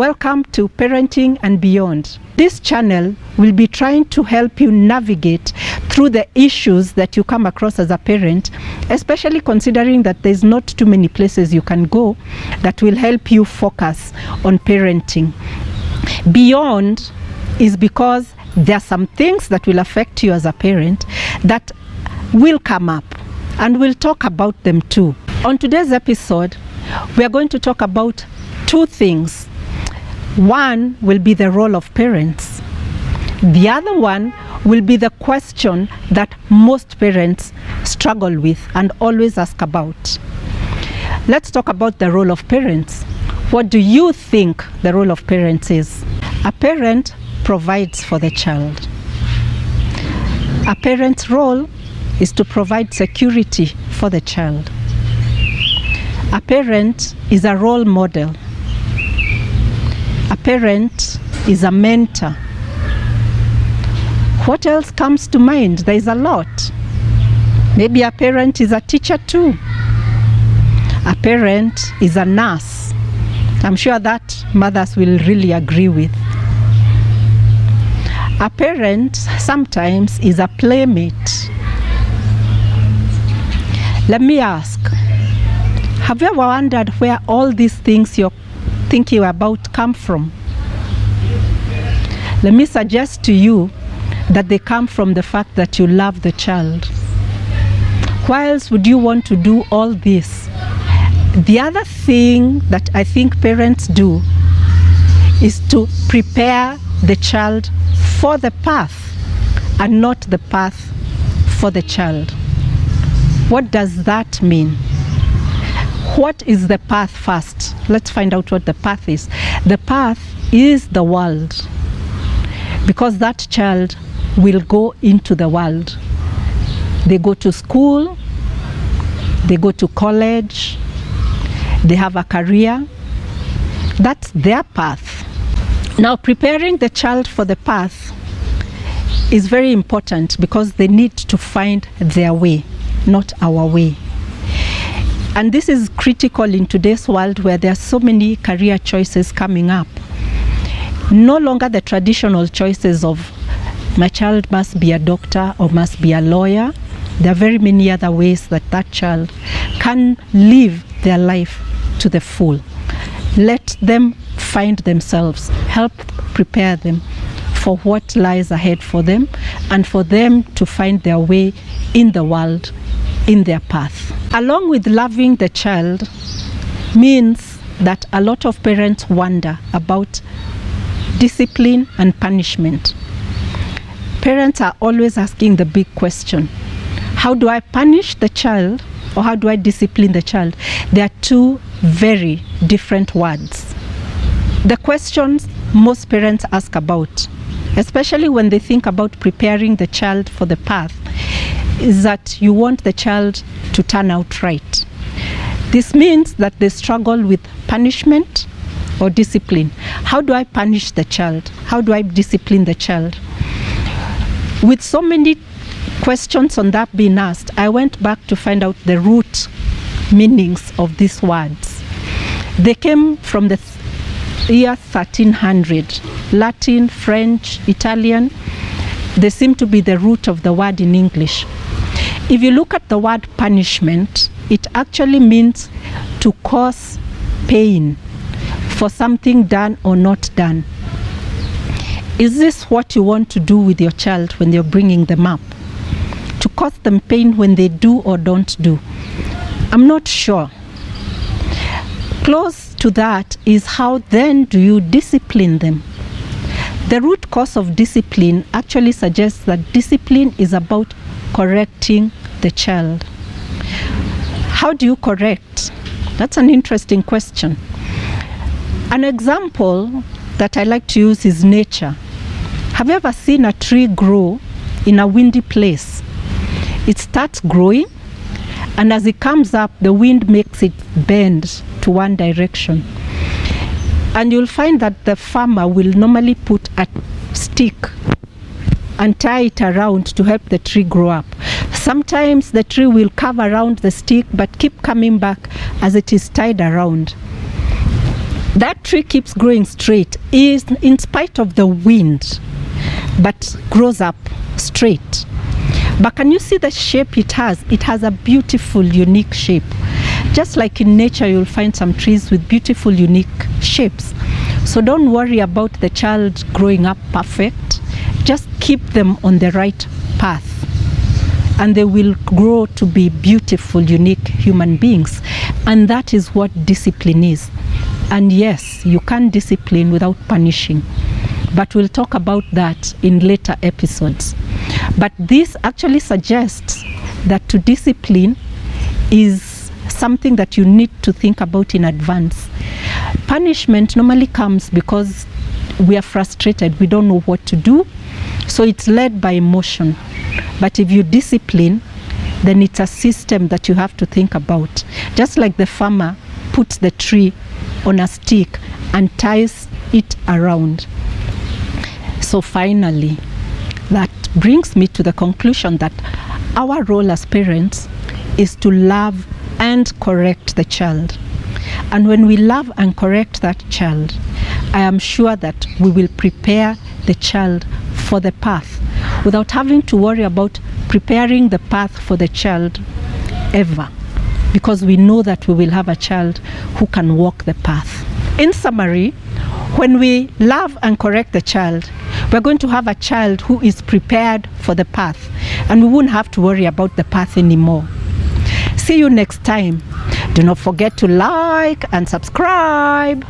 Welcome to Parenting and Beyond. This channel will be trying to help you navigate through the issues that you come across as a parent, especially considering that there's not too many places you can go that will help you focus on parenting. Beyond is because there are some things that will affect you as a parent that will come up, and we'll talk about them too. On today's episode, we are going to talk about two things. One will be the role of parents. The other one will be the question that most parents struggle with and always ask about. Let's talk about the role of parents. What do you think the role of parents is? A parent provides for the child. A parent's role is to provide security for the child. A parent is a role model. A parent is a mentor. What else comes to mind? There is a lot. Maybe a parent is a teacher too. A parent is a nurse. I'm sure that mothers will really agree with. A parent sometimes is a playmate. Let me ask, have you ever wondered where all these things you're thinking about come from? Let me suggest to you that they come from the fact that you love the child. Why else would you want to do all this? The other thing that I think parents do is to prepare the child for the path and not the path for the child. What does that mean? What is the path first? Let's find out what the path is. The path is the world, because that child will go into the world. They go to school, they go to college, they have a career. That's their path. Now, preparing the child for the path is very important because they need to find their way, not our way. And this is critical in today's world where there are so many career choices coming up. No longer the traditional choices of my child must be a doctor or must be a lawyer. There are very many other ways that that child can live their life to the full. Let them find themselves, help prepare them for what lies ahead for them, and for them to find their way in the world, in their path. Along with loving the child means that a lot of parents wonder about discipline and punishment. Parents are always asking the big question: how do I punish the child, or how do I discipline the child? They are two very different words. The questions most parents ask about, especially when they think about preparing the child for the path, is that you want the child to turn out right. This means that they struggle with punishment or discipline. How do I punish the child? How do I discipline the child? With so many questions on that being asked, I went back to find out the root meanings of these words. They came from the year 1300. Latin, French, Italian, they seem to be the root of the word in English. If you look at the word punishment, it actually means to cause pain for something done or not done. Is this what you want to do with your child when you're bringing them up? To cause them pain when they do or don't do? I'm not sure. Close to that is, how then do you discipline them? The root cause of discipline actually suggests that discipline is about correcting the child. How do you correct? That's an interesting question. An example that I like to use is nature. Have you ever seen a tree grow in a windy place? It starts growing, and as it comes up, the wind makes it bend to one direction. And you'll find that the farmer will normally put a stick and tie it around to help the tree grow up. Sometimes the tree will curve around the stick but keep coming back as it is tied around. That tree keeps growing straight is in spite of the wind, but grows up straight. But can you see the shape it has? It has a beautiful, unique shape. Just like in nature, you'll find some trees with beautiful, unique shapes. So don't worry about the child growing up perfect. Just keep them on the right path, and they will grow to be beautiful, unique human beings. And that is what discipline is. And yes, you can discipline without punishing, but we'll talk about that in later episodes. But this actually suggests that to discipline is something that you need to think about in advance. Punishment normally comes because we are frustrated, we don't know what to do, so it's led by emotion. But if you discipline, then it's a system that you have to think about. Just like the farmer puts the tree on a stick and ties it around. So finally, that brings me to the conclusion that our role as parents is to love and correct the child. And when we love and correct that child, I am sure that we will prepare the child for the path without having to worry about preparing the path for the child ever, because we know that we will have a child who can walk the path. In summary, when we love and correct the child, we're going to have a child who is prepared for the path, and we won't have to worry about the path anymore. See you next time. Do not forget to like and subscribe.